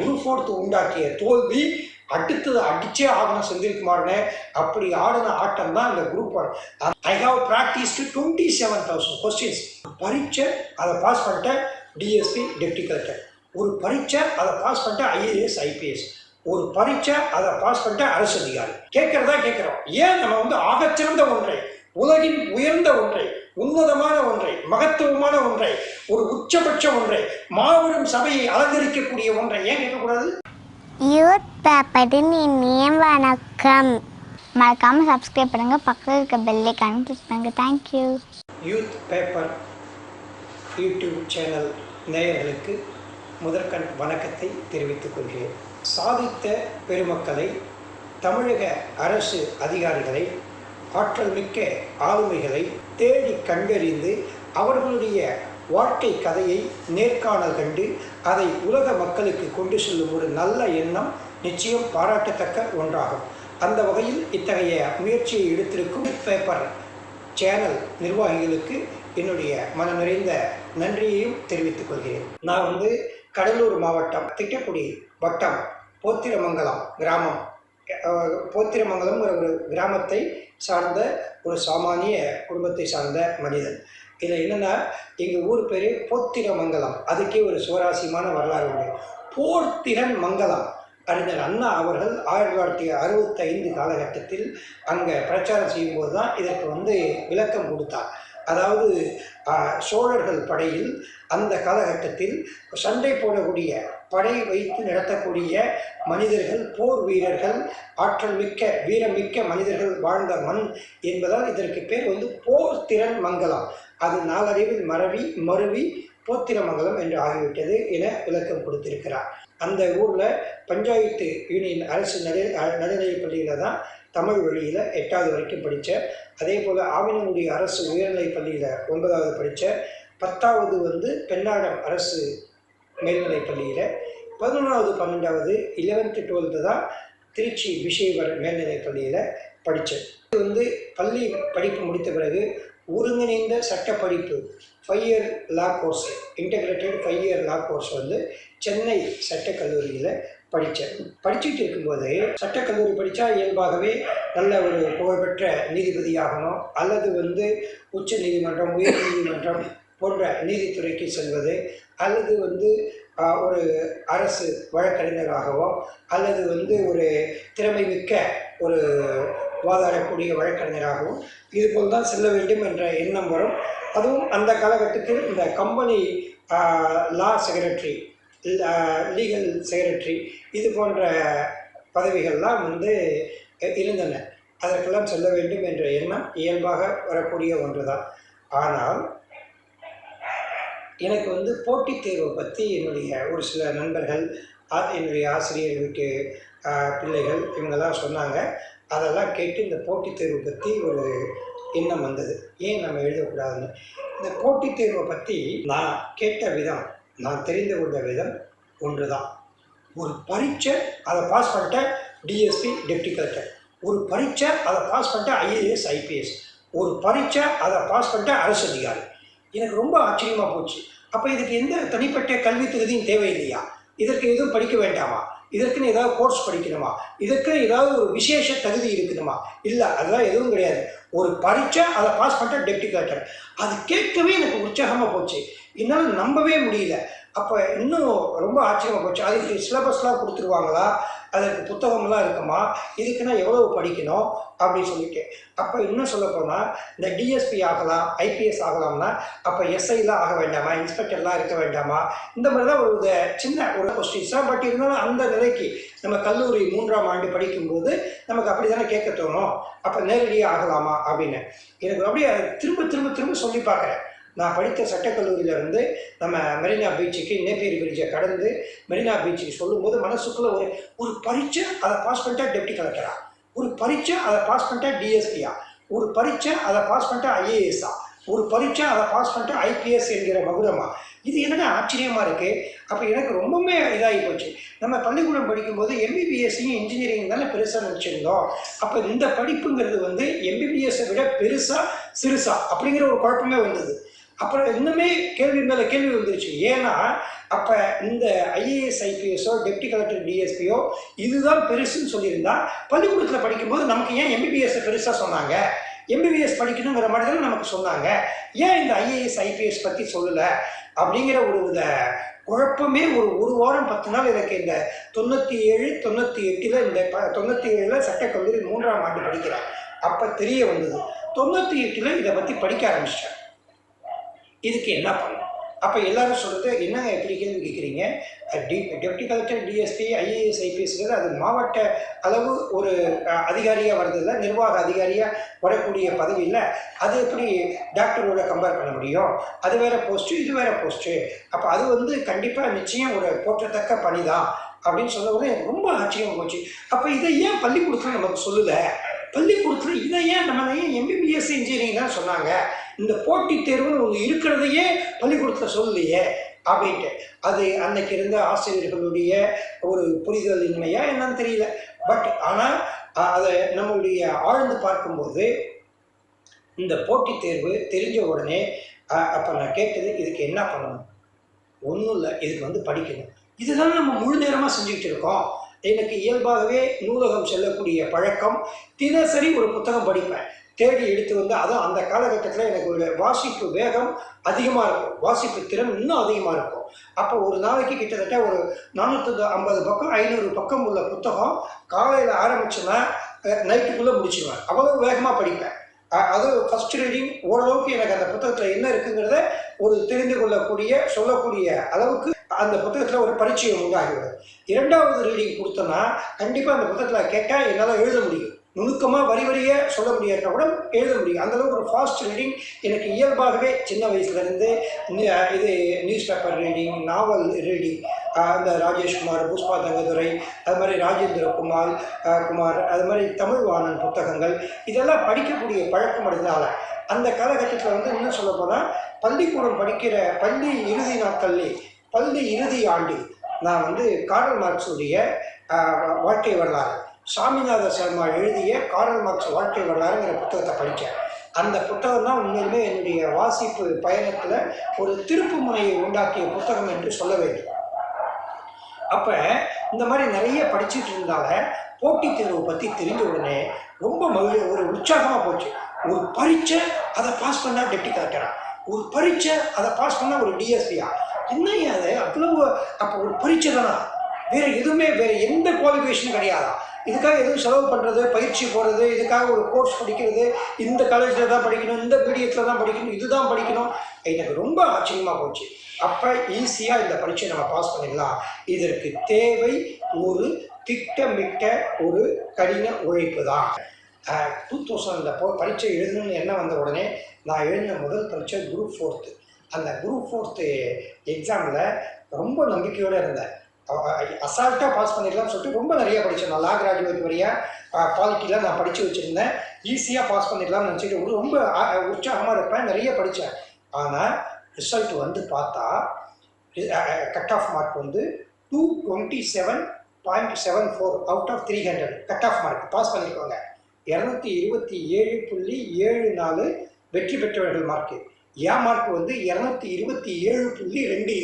1/4 உண்டாக்கிய தோல்வி அடுத்தது அடிச்சே ஆகணும் செந்தில்குமார்னு. அப்படி ஆடின ஆட்டம் தான் இந்த group 1. I have practised 27,000 questions. பரீட்சை அதை பாஸ் பண்ணிட்டேன் டிஎஸ்பி டெப்டி கலெக்டர், ஒரு பரீட்சை அதை பாஸ் பண்ணிட்டேன் ஐஏஎஸ் ஐபிஎஸ், ஒரு பரீட்சை அதை பாஸ் பண்ணிட்டேன் அரசு அதிகாரி. கேட்கறதா கேட்கிறோம். ஏன் நம்ம வந்து ஆகச்சிறந்த ஒன்றை, உலகின் உயர்ந்த ஒன்றை, உன்னதமான ஒன்றை, மகத்துவமான ஒன்றை, ஒரு உச்சபட்ச ஒன்றை, மாபெரும் சபையை அலங்கரிக்கக்கூடிய ஒன்றை ஏன் கேட்கக்கூடாது? யூத் பேப்பரின் இனிய வணக்கம். மறக்காமல் சப்ஸ்கிரைப் பண்ணுங்க, பக்கத்தில் இருக்க பெல் ஐகானை கிளிக் பண்ணுங்க. Thank you. Youth paper YouTube channel நேயர்களுக்கு முதற்கண் வணக்கத்தை தெரிவித்துக் கொள்கிறேன். சாதித்த பெருமக்களை, தமிழக அரசு அதிகாரிகளை, ஆற்றல் மிக்க ஆளுமைகளை தேடி கண்டறிந்து அவர்களுடைய வாழ்க்கை கதையை நேர்காணல் கண்டு அதை உலக மக்களுக்கு கொண்டு செல்லும் ஒரு நல்ல எண்ணம் நிச்சயம் பாராட்டத்தக்க ஒன்றாகும். அந்த வகையில் இத்தகைய முயற்சியை எடுத்திருக்கும் பேப்பர் சேனல் நிர்வாகிகளுக்கு என்னுடைய மன நிறைந்த நன்றியையும் தெரிவித்துக் கொள்கிறேன். நான் வந்து கடலூர் மாவட்டம் திட்டக்குடி வட்டம் போத்திரமங்கலம் கிராமம், போத்திரமங்கலம்ங்கிற ஒரு கிராமத்தை சார்ந்த ஒரு சாமானிய குடும்பத்தை சார்ந்த மனிதன். இதில் என்னென்னா, எங்கள் ஊர் பேர் போத்திரமங்கலம். அதுக்கே ஒரு சுவாரஸ்யமான வரலாறு உண்டு. போர்த்திறன் மங்கலம். அறிஞர் அண்ணா அவர்கள் 1965 காலகட்டத்தில் அங்கே பிரச்சாரம் செய்யும்போது தான் இதற்கு வந்து விளக்கம் கொடுத்தார். அதாவது சோழர்கள் படையில் அந்த காலகட்டத்தில் சண்டை போடக்கூடிய, படை வைத்து நடத்தக்கூடிய மனிதர்கள், போர் வீரர்கள், ஆற்றல் மிக்க வீரமிக்க மனிதர்கள் வாழ்ந்த மண் என்பதால் இதற்கு பேர் வந்து போர்த்திறன் மங்கலம். அது நாளடைவில் மருவி போத்திரமங்கலம் என்று ஆகிவிட்டது என விளக்கம் கொடுத்திருக்கிறார். அந்த ஊரில் பஞ்சாயத்து யூனியன் அரசு நடுநிலைப் பள்ளியில் தான் தமிழ் வழியில் 8வது வரைக்கும் படித்தேன். அதே போல் ஆவினங்குடி அரசு உயர்நிலைப் பள்ளியில் 9வது படித்தேன். 10வது வந்து பெண்ணாடம் அரசு மேல்நிலைப் பள்ளியில், 11வது 12வது 11th 12th தான் திருச்சி பிஷேவர் மேல்நிலைப் பள்ளியில் படித்தேன். இது வந்து பள்ளி படிப்பு முடித்த பிறகு ஒருங்கிணைந்த சட்ட படிப்பு 5 year லா கோர்ஸ், இன்டெகிரேட்டட் 5 year லா கோர்ஸ் வந்து சென்னை சட்டக்கல்லூரியில் படித்தேன். படிச்சுட்டு இருக்கும்போது, சட்டக்கல்லூரி படித்தா இயல்பாகவே நல்ல ஒரு புகழ்பெற்ற நீதிபதியாகணும், அல்லது வந்து உச்ச நீதிமன்றம், உயர் நீதிமன்றம் போன்ற நீதித்துறைக்கு செல்வது, அல்லது வந்து ஒரு அரசு வழக்கறிஞராகவோ, அல்லது வந்து ஒரு திறமை மிக்க ஒரு வாதாடக்கூடிய வழக்கறிஞராகவும் இதுபோல் தான் செல்ல வேண்டும் என்ற எண்ணம் வரும். அதுவும் அந்த காலகட்டத்தில் இந்த கம்பெனி லா செக்ரட்டரி, லீகல் செக்ரட்டரி, இது போன்ற பதவிகள்லாம் வந்து இருந்தன. அதற்கெல்லாம் செல்ல வேண்டும் என்ற எண்ணம் இயல்பாக வரக்கூடிய ஒன்று தான். ஆனால் எனக்கு வந்து போட்டித் தேர்வை பற்றி என்னுடைய ஒரு சில நண்பர்கள், என்னுடைய ஆசிரியர் வீட்டு பிள்ளைகள் இவங்கெல்லாம் சொன்னாங்க. அதெல்லாம் கேட்டு இந்த போட்டித் தேர்வை பற்றி ஒரு எண்ணம் வந்தது, ஏன் நம்ம எழுதக்கூடாதுன்னு. இந்த போட்டித் தேர்வை பற்றி நான் கேட்ட விதம், நான் தெரிந்து கொண்ட விதம் ஒன்று தான். ஒரு பரீட்சை அதை பாஸ் பண்ணிட்டேன் டிஎஸ்பி டெப்டி கலெக்டர், ஒரு பரீட்சை அதை பாஸ் பண்ணிட்டேன் ஐஏஎஸ் ஐபிஎஸ், ஒரு பரீட்சை அதை பாஸ் பண்ணிட்டேன் அரசு அதிகாரி. எனக்கு ரொம்ப ஆச்சரியமாக போச்சு. அப்போ இதுக்கு எந்த தனிப்பட்ட கல்வி தகுதியும் தேவையில்லையா? இதற்கு எதுவும் படிக்க வேண்டாமா? இதற்குன்னு ஏதாவது கோர்ஸ் படிக்கணுமா? இதற்குன்னு ஏதாவது ஒரு விசேஷ தகுதி இருக்கணுமா? இல்லை, அதெல்லாம் எதுவும் கிடையாது. ஒரு பரீட்சை அதை பாஸ் பண்ணிட்டா டெப்டி கலெக்டர். அது கேட்கவே எனக்கு உற்சாகமாக போச்சு. என்னால் நம்பவே முடியல. அப்போ இன்னும் ரொம்ப ஆச்சரியமாக போச்சு. அதுக்கு சிலபஸ்லாம் கொடுத்துருவாங்களா? அதற்கு புத்தகம்லாம் இருக்குமா? இதுக்குன்னா எவ்வளவு படிக்கணும் அப்படின்னு சொல்லிட்டு. அப்போ இன்னும் சொல்லப்போனால், இந்த டிஎஸ்பி ஆகலாம், ஐபிஎஸ் ஆகலாம்னா அப்போ எஸ்ஐலாம் ஆக வேண்டாமா? இன்ஸ்பெக்டர்லாம் இருக்க வேண்டாமா? இந்த மாதிரி தான் ஒரு சின்ன ஒரு கொஸ்டின்ஸ் தான். பட் இருந்தாலும் அந்த நிலைக்கு நம்ம கல்லூரி 3ஆம் ஆண்டு படிக்கும்போது நமக்கு அப்படி தானே கேட்க தோணும். அப்போ நேரடியாக ஆகலாமா அப்படின்னு எனக்கு அப்படியே திரும்ப திரும்ப திரும்ப சொல்லி பார்க்குறேன். நான் படித்த சட்டக்கல்லூரியிலேருந்து நம்ம மெரினா பீச்சுக்கு, நேப்பியர் பிரிட்ஜை கடந்து மெரினா பீச்சுக்கு சொல்லும்போது மனசுக்குள்ளே ஒரு பரீட்சை அதை பாஸ் பண்ணிட்டா டெப்டி கலெக்டரா, ஒரு பரீட்சை அதை பாஸ் பண்ணிட்டா டிஎஸ்பியா, ஒரு பரீட்சை அதை பாஸ் பண்ணிட்டா ஐஏஎஸ்ஸா, ஒரு பரீட்சை அதை பாஸ் பண்ணிட்டா ஐபிஎஸ் என்கிற மகுடமா. இது என்னடா ஆச்சரியமாக இருக்குது. அப்போ எனக்கு ரொம்பவுமே இதாகி போச்சு. நம்ம பள்ளிக்கூடம் படிக்கும்போது எம்பிபிஎஸ்சியும் இன்ஜினியரிங் தானே பெருசாக நினச்சிருந்தோம். அப்போ இந்த படிப்புங்கிறது வந்து எம்பிபிஎஸ்ஸை விட பெருசா சிறுசா அப்படிங்கிற ஒரு குழப்பமே வந்தது. அப்புறம் இன்னுமே கேள்வி மேலே கேள்வி வந்துருச்சு. ஏன்னா அப்போ இந்த ஐஏஎஸ் ஐபிஎஸோ டெப்டி கலெக்டர் டிஎஸ்பியோ இதுதான் பெருசுன்னு சொல்லியிருந்தா பள்ளிக்கூடத்தில் படிக்கும்போது நமக்கு ஏன் எம்பிபிஎஸ்ஸை பெருசாக சொன்னாங்க? எம்பிபிஎஸ் படிக்கணுங்கிற மாதிரி தானே நமக்கு சொன்னாங்க. ஏன் இந்த ஐஏஎஸ் ஐபிஎஸ் பற்றி சொல்லலை அப்படிங்கிற ஒரு குழப்பமே ஒரு வாரம் 10 நாள் எனக்கு இந்த 97, 98 இந்த 97 சட்டக்கல்லூரி 3ஆம் ஆண்டு படிக்கிறேன். அப்போ தெரிய வந்தது. 98 இதை பற்றி படிக்க ஆரம்பிச்சிட்டேன். இதுக்கு என்ன பண்ணணும்? அப்போ எல்லாரும் சொல்கிறது, என்னங்க எப்படி கேள்வி கேட்குறீங்க? டெப்டி கலெக்டர் டிஎஸ்பி ஐஏஎஸ் ஐபிஎஸ்ங்கிறது அது மாவட்ட அளவு ஒரு அதிகாரியாக வர்றதில்ல, நிர்வாக அதிகாரியாக வரக்கூடிய பதவியில் அது எப்படி டாக்டரோட கம்பேர் பண்ண முடியும்? அது வேறு போஸ்ட்டு, இது வேறு போஸ்ட்டு. அப்போ அது வந்து கண்டிப்பாக நிச்சயம் ஒரு போற்றத்தக்க பணி தான் அப்படின்னு சொல்லவும் எனக்கு ரொம்ப ஆச்சரியம் போச்சு. அப்போ இதை ஏன் பள்ளிக்கூடத்தில் நமக்கு சொல்லலை? பள்ளிக்கூடத்தில் இதை ஏன் எம்பிபிஎஸ் இன்ஜினியரிங் தான் சொன்னாங்க, இந்த போட்டித் தேர்வுன்னு ஒன்று இருக்கிறதையே பள்ளிக்கூடத்தில் சொல்லலையே அப்படின்ட்டு. அது அன்னைக்கு இருந்த ஆசிரியர்களுடைய ஒரு புரிதல் இன்மையா என்னன்னு தெரியல. பட் ஆனால் அதை நம்மளுடைய ஆழ்ந்து பார்க்கும்போது இந்த போட்டித் தேர்வு தெரிஞ்ச உடனே அப்போ நான் கேட்டது, இதுக்கு என்ன பண்ணணும்? ஒன்றும் இல்லை, இதுக்கு வந்து படிக்கணும். இதுதான் நம்ம முழு நேரமாக செஞ்சுக்கிட்டு இருக்கோம். எனக்கு இயல்பாகவே நூலகம் செல்லக்கூடிய பழக்கம். தினசரி ஒரு புத்தகம் படிப்பேன், தேடி எடுத்து வந்து. அதுவும் அந்த காலகட்டத்தில் எனக்கு ஒரு வாசிப்பு வேகம் அதிகமாக இருக்கும், வாசிப்பு திறன் இன்னும் அதிகமாக இருக்கும். அப்போ ஒரு நாளைக்கு கிட்டத்தட்ட ஒரு 450 பக்கம் 500 பக்கம் உள்ள புத்தகம் காலையில் ஆரம்பிச்சோன்னா நைட்டுக்குள்ளே முடிச்சிடுவேன். அவ்வளோ வேகமாக படிப்பேன். அது ஃபஸ்ட் ரீடிங் ஓரளவுக்கு எனக்கு அந்த புத்தகத்தில் என்ன இருக்குங்கிறத ஒரு தெரிந்து கொள்ளக்கூடிய சொல்லக்கூடிய அளவுக்கு அந்த புத்தகத்தில் ஒரு பரிச்சயம் உண்டாகிவிடும். 2வது ரீடிங் கொடுத்தோன்னா கண்டிப்பாக அந்த புத்தகத்தில் கேட்டால் என்னால் எழுத முடியும். நுணுக்கமாக வரி வரியாக சொல்ல முடியாட்டா கூட எழுத முடியும். அந்தளவுக்கு ஒரு ஃபாஸ்ட் ரீடிங் எனக்கு இயல்பாகவே சின்ன வயசுலேருந்து. இது நியூஸ் பேப்பர் ரீடிங், நாவல் ரீடிங், அந்த ராஜேஷ்குமார், புஷ்பா தங்கதுரை, அது மாதிரி ராஜேந்திர குமார், அது மாதிரி தமிழ்வாணன் புத்தகங்கள் இதெல்லாம் படிக்கக்கூடிய பழக்கம் அடைந்ததால் அந்த காலகட்டத்தில் வந்து இன்னும் சொல்ல போனால் பள்ளிக்கூடம் படிக்கிற பள்ளி இறுதி நாட்கள்லே, பள்ளி இறுதி ஆண்டு நான் வந்து கார்ல் மார்க்ஸுடைய வாழ்க்கை வரலாறு, சாமிநாத சர்மா எழுதிய கார்ல் மார்க்ஸ் வாழ்க்கை வரலாறுங்கிற புத்தகத்தை படித்தேன். அந்த புத்தகம் தான் உண்மையிலுமே என்னுடைய வாசிப்பு பயணத்தில் ஒரு திருப்பு முனையை உண்டாக்கிய புத்தகம் என்று சொல்ல வேண்டும். அப்போ இந்த மாதிரி நிறைய படிச்சுட்டு இருந்தால போட்டித் தேர்வு பற்றி தெரிஞ்ச உடனே ரொம்ப ஒரு உற்சாகமாக போச்சு. ஒரு பரீட்சை அதை பாஸ் பண்ணால் டெப்டி கலெக்டரா, ஒரு பரீட்சை அதை பாஸ் பண்ணால் ஒரு டிஎஸ்பியா, என்னையா அது அவ்வளவு? அப்போ ஒரு பரீட்சை தானா, வேறு எதுவுமே வேறு எந்த குவாலிஃபிகேஷனும் கிடையாதா? இதுக்காக எதுவும் செலவு பண்ணுறது, பயிற்சி போகிறது, இதுக்காக ஒரு கோர்ஸ் படிக்கிறது, இந்த காலேஜில் தான் படிக்கணும், இந்த மீடியத்தில் தான் படிக்கணும், இதுதான் படிக்கணும். எனக்கு ரொம்ப ஆச்சரியமாக போச்சு. அப்போ ஈஸியாக இந்த பரீட்சையை நம்ம பாஸ் பண்ணிடலாம். இதற்கு தேவை ஒரு திட்டமிட்ட ஒரு கடின உழைப்பு தான். 2000 பரீட்சை எழுதணும்னு என்ன வந்த உடனே நான் எழுதின முதல் பரீட்சை குரூப் 4. அந்த குரூப் 4 எக்ஸாமில் ரொம்ப நம்பிக்கையோடு இருந்தேன். அசால்ட்டாக பாஸ் பண்ணிடலாம்னு சொல்லிட்டு ரொம்ப நிறையா படித்தேன். நான் லா கிராஜுவேட் வழியாக பாலிட்டிலாம் நான் படித்து வச்சுருந்தேன். ஈஸியாக பாஸ் பண்ணிடலாம்னு நினச்சிட்டு ரொம்ப உற்சாகமாக இருப்பேன், நிறைய படித்தேன். ஆனால் ரிசல்ட் வந்து பார்த்தா கட் ஆஃப் மார்க் வந்து 227.74 out of 300 cut off mark pass பண்ணியிருக்காங்க. 227.74 வெற்றி பெற்றவர்கள் மார்க்கு. என் மார்க் வந்து 227.27.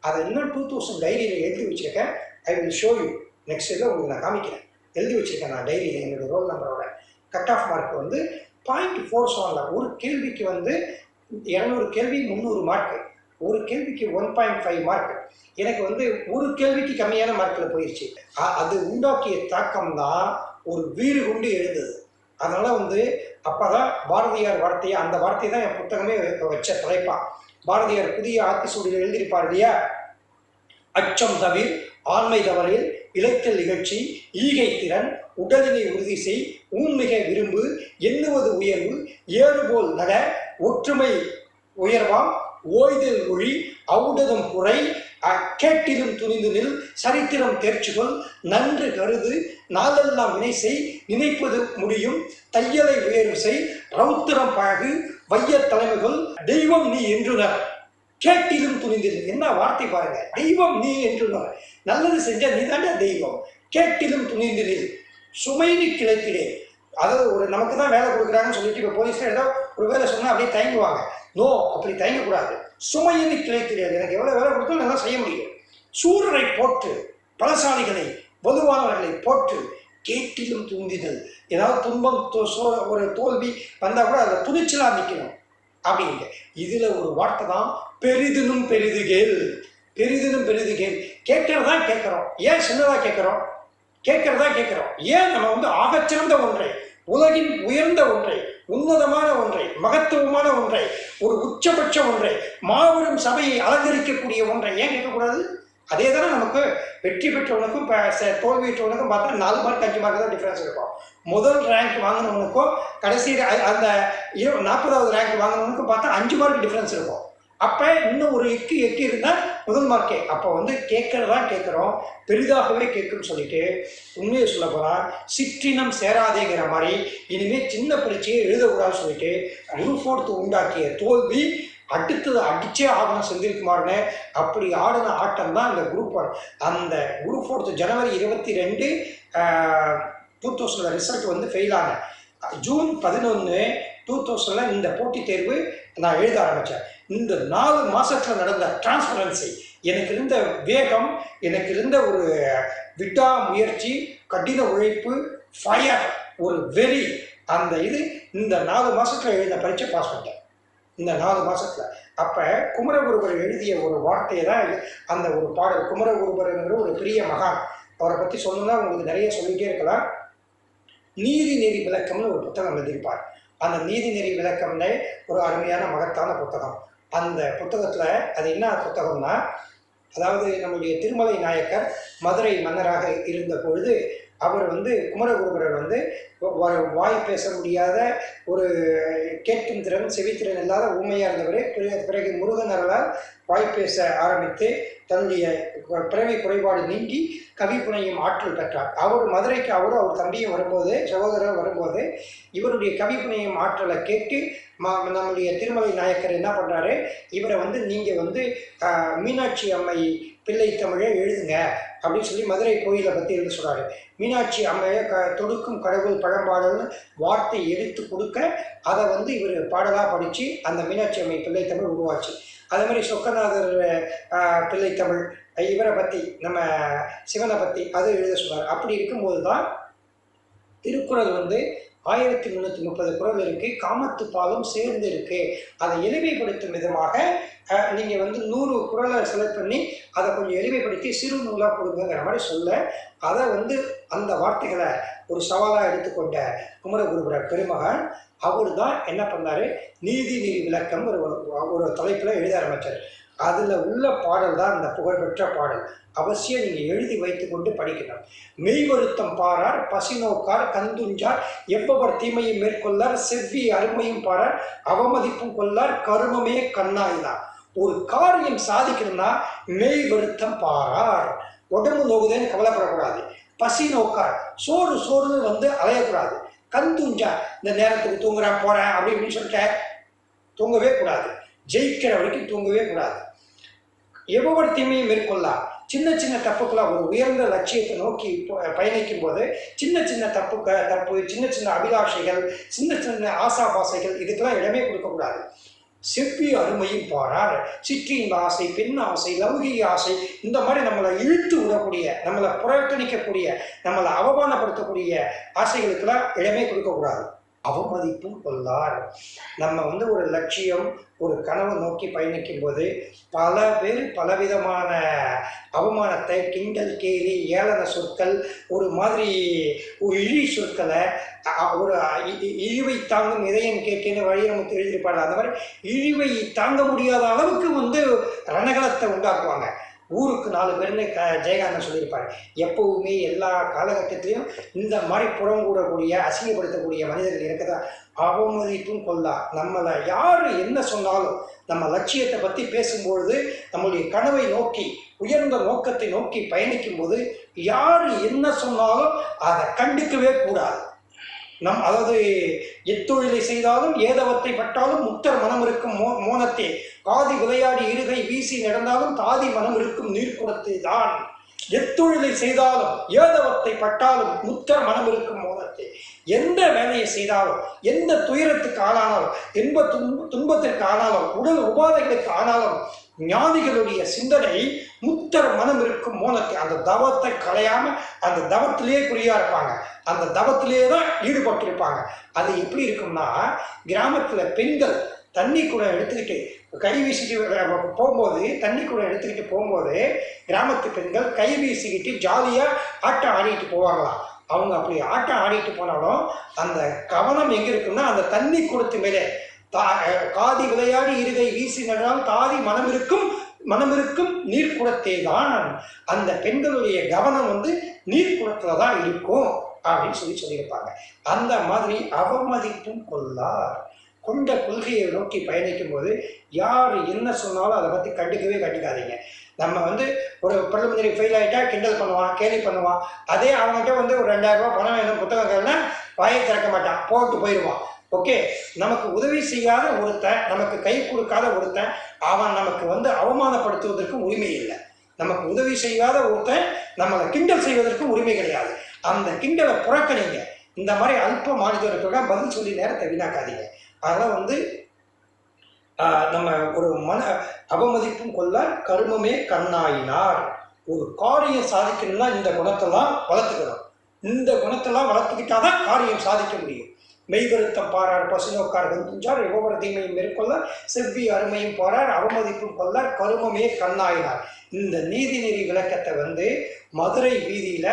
அதை இன்னும் 2000 டைரியில் எழுதி வச்சுருக்கேன். I will show you next இதில் உங்களுக்கு நான் காமிக்கிறேன். எழுதி வச்சுருக்கேன் நான் டைரியில் என்னோடய ரோல் நம்பரோட. கட் ஆஃப் மார்க் வந்து 0.47. ஒரு கேள்விக்கு வந்து 200 கேள்வி 300 மார்க்கு, ஒரு கேள்விக்கு 1.5 மார்க். எனக்கு வந்து ஒரு கேள்விக்கு கம்மியான மார்க்கில் போயிடுச்சு. அது உண்டாக்கிய தாக்கம் தான் ஒரு வீடு கொண்டு எழுந்தது. அதனால் வந்து அப்போ தான் பாரதியார் வார்த்தையை, அந்த வார்த்தையை தான் என் புத்தகமே வச்ச தலைப்பா. பாரதியார் புதிய ஆத்திசூடியில் எழுதியிருப்பார் இல்லையா, அச்சம் தவிர், ஆண்மை தவறில், இளைத்தல் நிகழ்ச்சி, ஈகை திறன், உடலினை உறுதி செய், ஊன்மிகை விரும்பு, எண்ணுவது உயர்வு, ஏறுபோல் நட, ஒற்றுமை உயர்வாம், ஓய்தல் மொழி, ஔடதம் குறை, கேட்டிலும் துணிந்து நில், சரித்திரம் தேர்ச்சிகொள், நன்று கருது, நாளெல்லாம் வினை செய், நினைப்பது முடியும், தையலை உயர்வு செய், ரௌத்திரம் பழகு, வைய தலைமைகள், தெய்வம் நீ என்றுனர், கேட்டிலும் துணிந்திரு. என்ன வார்த்தை பாருங்க, தெய்வம் நீ என்றுனர். நல்லது செஞ்ச நீ தாண்டா தெய்வம். கேட்டிலும் துணிந்திரு, சுமைனு கிளைத்திடே. அதாவது ஒரு நமக்கு தான் வேலை கொடுக்குறாங்கன்னு சொல்லிட்டு இப்போ போலீஸில் ஏதோ ஒரு வேலை சொன்னால் அப்படியே தயங்குவாங்க. நோ, அப்படி தயங்கக்கூடாது. சுமையினி கிளை தெரியாது, எனக்கு எவ்வளோ வேலை கொடுத்தாலும் நல்லா செய்ய முடியும். சூரரை போற்று, பலசாலிகளை வலுவானவர்களை போற்று, கேட்டிலும் தூண்டிதல். ஏதாவது துன்பம் ஒரு தோல்வி வந்தால் கூட அதில் துணிச்சலாக நிற்கணும் அப்படிங்க. இதில் ஒரு வார்த்தை தான் பெரிதினும் பெரிதுகேள். பெரிதினும் பெரிதுகேள். கேட்கறதா கேட்குறோம், ஏன் சின்னதாக கேட்குறோம்? கேட்கறதா கேட்குறோம், ஏன் நம்ம வந்து ஆகச்சிறந்த ஒன்றை, உலகின் உயர்ந்த ஒன்றை, உன்னதமான ஒன்றை, மகத்துவமான ஒன்றை, ஒரு உச்சபட்ச ஒன்றை, மாபெரும் சபையை அலங்கரிக்கக்கூடிய ஒன்றை ஏன் கேட்கக்கூடாது? அதே தானே நமக்கு வெற்றி பெற்றவனுக்கும் தோல்வி பெற்றவனுக்கும் பார்த்தா 4 மார்க் 5 மார்க் தான் டிஃப்ரென்ஸ் இருக்கும். முதல் ரேங்க் வாங்கினவனுக்கும் கடைசி அந்த 40வது ரேங்க் வாங்கினவனுக்கும் பார்த்தா 5 மார்க் டிஃப்ரென்ஸ் இருக்கும். அப்போ இன்னும் ஒரு எக்கு இருந்தால் முதல் மார்க்கே. அப்போ வந்து கேட்கறதா கேட்குறோம், பெரிதாகவே கேட்குன்னு சொல்லிட்டு உண்மையை சொல்ல போனால் சிற்றினம் சேராதேங்கிற மாதிரி இனிமேல் சின்ன பரீட்சையை எழுதக்கூடாதுன்னு சொல்லிட்டு குரூப் 4 உண்டாக்கிய தோல்வி அடுத்தது அடிச்சே ஆகணும் செந்தில்குமார்னு. அப்படி ஆடின ஆட்டம் தான் இந்த குரூப் 1. அந்த குரூப் 4 ஜனவரி 22 2000 ரிசல்ட் வந்து ஃபெயில் ஆனேன். ஜூன் 11 2000 இந்த போட்டித் தேர்வு நான் எழுத ஆரம்பித்தேன். இந்த 4 மாதத்தில் நடந்த டிரான்ஸ்பரன்சி, எனக்கு இருந்த வேகம், எனக்கு இருந்த ஒரு விடா முயற்சி, கடின உழைப்பு, ஃபயர், ஒரு வெறி, அந்த இது இந்த 4 மாதத்தில் எழுதின பரீட்சை பாஸ் பண்ணிட்டேன். இந்த 4 மாதத்தில். அப்போ குமரகுருபர் எழுதிய ஒரு வார்த்தையை தான் அந்த ஒரு பாடல். குமரகுருபருங்கிற ஒரு பெரிய மகான், அவரை பற்றி சொல்லணும்னா உங்களுக்கு நிறைய சொல்லிகிட்டே இருக்கலாம். நீதி நெறி விளக்கம்னு ஒரு புத்தகம் எழுதியிருப்பார். அந்த நீதி நெறி விளக்கம்னே ஒரு அருமையான மகத்தான புத்தகம். அந்த புத்தகத்தில் அது என்ன புத்தகம்னா, அதாவது நம்முடைய திருமலை நாயக்கர் மதுரை மன்னராக இருந்த பொழுது அவர் வந்து குமரகுருபரர் வந்து வாய் பேச முடியாத, ஒரு கேட்கும் திறன் செவித்திறன் இல்லாத ஊமையாக இருந்தவர். பிறகு முருகனரால் வாய் பேச ஆரம்பித்து தன்னுடைய பிறவி குறைபாடு நீங்கி கவிப்புனையும் ஆற்றல் பெற்றார். அவர் மதுரைக்கு அவரும் அவர் தம்பியும் வரும்போது, சகோதரர் வரும்போது, இவருடைய கவிப்புனையும் ஆற்றலை கேட்டு நம்முடைய திருமலை நாயக்கர் என்ன பண்ணுறாரு, இவரை வந்து நீங்கள் வந்து மீனாட்சி அம்மை பிள்ளை தமிழை எழுதுங்க அப்படின்னு சொல்லி மதுரை கோயிலை பற்றி எழுத சொல்கிறாரு. மீனாட்சி அம்மையை தொடுக்கும் கடவுள் பழம்பாடல்னு வார்த்தை எடுத்து கொடுக்க அதை வந்து இவர் பாடலாக படித்து அந்த மீனாட்சி அம்மை பிள்ளை தமிழ் உருவாச்சு. அதே மாதிரி சொக்கநாதர் பிள்ளை தமிழ், இவரை பற்றி நம்ம சிவனை பற்றி அதை எழுத சொல்கிறார். அப்படி இருக்கும்போது தான் திருக்குறள் வந்து 1330 குறள் இருக்குது, காமத்து பாலும் சேர்ந்து இருக்குது. அதை எளிமைப்படுத்தும் விதமாக நீங்கள் வந்து 100 குறளை செலக்ட் பண்ணி அதை கொஞ்சம் எளிமைப்படுத்தி சிறு நூலாக கொடுங்கிற மாதிரி சொல்ல, அதை வந்து அந்த வார்த்தைகளை ஒரு சவாலாக எடுத்துக்கொண்ட குமரகுருபரர் பெருமகன் அவர் தான் என்ன பண்ணார், நீதி நெறி விளக்கம் ஒரு தலைப்பில் எழுத ஆரம்பித்தார். அதில் உள்ள பாடல் தான் அந்த புகழ்பெற்ற பாடல். அவசியம் நீங்கள் எழுதி வைத்து கொண்டு படிக்கணும். மெய் வருத்தம் பாரார், பசி நோக்கார், கந்துஞ்சார், எவ்வவர் தீமையும் மேற்கொள்ளார், செவ்வி அருமையும் பாரார், அவமதிப்பும் கொள்ளார், கருமமே கண்ணாயினார். ஒரு காரியம் சாதிக்கணும்னா மெய் வருத்தம் பாரார், உடம்பு நோக்குதேன்னு கவலைப்படக்கூடாது. பசி நோக்கார், சோறுன்னு வந்து அலையக்கூடாது. கந்துஞ்சார், இந்த நேரத்துக்கு தூங்குறேன் போகிறேன் அப்படின்னு சொல்லிட்டு தூங்கவே கூடாது. ஜெயிக்கிற வரைக்கும் தூங்கவே கூடாது. எவ்வளவு தீமையை மேற்கொள்ளலாம். சின்ன சின்ன தப்புக்கெல்லாம் ஒரு உயர்ந்த லட்சியத்தை நோக்கி பயணிக்கும் போது சின்ன சின்ன தப்பு, சின்ன சின்ன அபிலாஷைகள், சின்ன சின்ன ஆசாபாசைகள், இதுக்கெல்லாம் இடமே கொடுக்கக்கூடாது. செவ்வி அருமையும் பாரார், சிற்றின் ஆசை, பெண் ஆசை, லௌகிக ஆசை, இந்த மாதிரி நம்மளை இழுத்து விடக்கூடிய, நம்மளை புறக்கணிக்கக்கூடிய, நம்மளை அவமானப்படுத்தக்கூடிய ஆசைகளுக்கெல்லாம் இடமே கொடுக்கக்கூடாது. அவமதிப்பும் கொள்ளார். நம்ம வந்து ஒரு லட்சியம், ஒரு கனவு நோக்கி பயணிக்கும் போது பல பேர் பலவிதமான அவமானத்தை, கிண்டல், கேலி, ஏளன சொற்கள், ஒரு மாதிரி இழி சொற்களை, ஒரு இழிவை தாங்கும் இதயம் கேட்கன்னு வழியமுத்து எழுதியிருப்பாரு. அந்த மாதிரி இழிவை தாங்க முடியாத அளவுக்கு வந்து ரணகலத்தை உண்டாக்குவாங்க. ஊருக்கு 4 பேர்னு ஜெயகாந்தன் சொல்லியிருப்பார். எப்பவுமே எல்லா காலகட்டத்திலையும் இந்த மாதிரி புறங்கூடக்கூடிய, அசிங்கப்படுத்தக்கூடிய மனிதர்கள் இருக்கதா. அவமதிப்பும் கொள்ளா. நம்மளை யார் என்ன சொன்னாலும் நம்ம லட்சியத்தை பற்றி பேசும்பொழுது, நம்மளுடைய கனவை நோக்கி, உயர்ந்த நோக்கத்தை நோக்கி பயணிக்கும் போது யார் என்ன சொன்னாலும் அதை கண்டுக்கவே கூடாது. அதாவது எத்தொழிலை செய்தாலும் ஏதவத்தை பட்டாலும் முக்தர் மனம் இருக்கும் மோனத்தே, காதி விளையாடி இருகை வீசி நடந்தாலும் தாதி மனம் இருக்கும் நீர்க்குடத்தை தான். எத்தொழிலை செய்தாலும் ஏதவத்தை பட்டாலும் முத்தர் மனம் இருக்கும் மோனத்தை. எந்த வேலையை செய்தாலும், எந்த துயரத்துக்கு ஆனாலும், துன்பத்திற்கு ஆனாலும், உடல் உபாதைகளுக்கு ஆனாலும் ஞானிகளுடைய சிந்தனை முத்தர் மனம் இருக்கும் மோனத்தை. அந்த தவத்தை களையாம அந்த தவத்திலேயே குறியா இருப்பாங்க, அந்த தவத்திலேயே தான் ஈடுபட்டிருப்பாங்க. அது எப்படி இருக்கும்னா, கிராமத்துல பெண்கள் தண்ணி கூட எடுத்துக்கிட்டு கை வீசிட்டு போகும்போது, தண்ணி கூட எடுத்துக்கிட்டு போகும்போது கிராமத்து பெண்கள் கை வீசிக்கிட்டு ஜாலியாக ஆட்டம் ஆடிட்டு போவாங்களாம். அவங்க அப்படி ஆட்டம் ஆடிட்டு போனாலும் அந்த கவனம் எங்கே இருக்குன்னா, அந்த தண்ணி குடத்து மேலே காதி விளையாடி இருகை வீசினால் தாதி மனம் இருக்கும் நீர்க்குடத்தே தான். அந்த பெண்களுடைய கவனம் நீர்க்குடத்துல தான் இருக்கும் அப்படின்னு சொல்லியிருப்பாங்க. அந்த மாதிரி அவமதிப்பும் கொள்ளார். கொண்ட கொள்கையை நோக்கி பயணிக்கும் போது யார் என்ன சொன்னாலும் அதை பற்றி கண்டுக்காதீங்க. நம்ம ஒரு ப்ரிலிமினரி ஃபெயில் ஆகிட்டா கிண்டல் பண்ணுவான், கேலி பண்ணுவான். அதே அவங்ககிட்ட ஒரு 2000 ரூபா பணம் வேணும் புத்தகங்கள்னா வாயை திறக்க மாட்டான், போட்டு போயிடுவான். ஓகே, நமக்கு உதவி செய்யாத ஒருத்தன், நமக்கு கை கொடுக்காத ஒருத்தன், அவன் நமக்கு அவமானப்படுத்துவதற்கு உரிமை இல்லை. நமக்கு உதவி செய்யாத ஒருத்தன் நம்மளை கிண்டல் செய்வதற்கு உரிமை கிடையாது. அந்த கிண்டலை புறக்கணிங்க. இந்த மாதிரி அல்ப மாநிலத்தோட பதில் சொல்லி நேரத்தை வீணாக்காதீங்க. அதெல்லாம் நம்ம ஒரு அவமதிப்பும் கொள்ள கருமமே கண்ணாயினார். ஒரு காரியம் சாதிக்கணும்னா இந்த குணத்தெல்லாம் வளர்த்துக்கணும். இந்த குணத்தெல்லாம் வளர்த்துக்கிட்டாதான் காரியம் சாதிக்க முடியும். மெய்வருத்தம் பாரார் பசுநோக்கார் வந்துஞ்சார் யோகர தீமையும் மேற்கொள்ள செவ்வி அருமையும் பாரார் அவமதிப்பும் கொள்ளார் கருமமே கண்ணாயினார். இந்த நீதிநெறி விளக்கத்தை மதுரை வீதியில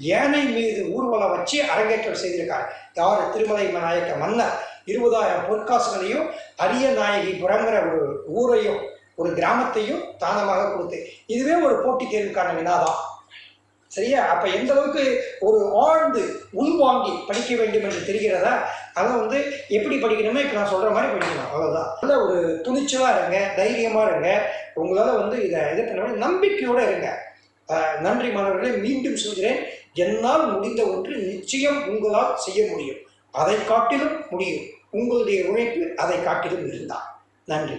யானை மீது ஊர்வலம் வச்சு அரங்கேற்றம் செய்திருக்கார். யார்? திருமலை நாயக்க மன்னர் 20,000 பொற்காசுகளையும் அரிய நாயகிபுரங்கிற ஒரு ஊரையும் ஒரு கிராமத்தையும் தானமாக கொடுத்து, இதுவே ஒரு போட்டி தேர்வுக்கான வினாதான். சரியா? அப்ப எந்த அளவுக்கு ஒரு ஆழ்ந்து உள்வாங்கி படிக்க வேண்டும் என்று தெரிகிறதா? அதை எப்படி படிக்கணும்னா இப்ப நான் சொல்ற மாதிரி படிக்கணும், அவ்வளவுதான். நல்ல ஒரு துணிச்சலா இருங்க, தைரியமா இருங்க. உங்களால இதை பண்ண நம்பிக்கையோட இருங்க. நன்றி மாணவர்களை. மீண்டும் சொல்கிறேன், என்னால் முடிந்த ஒன்று நிச்சயம் உங்களால் செய்ய முடியும். அதை காட்டிலும் முடியும். உங்களுடைய உழைப்பு அதை காட்டிலும் இருந்தால். நன்றி.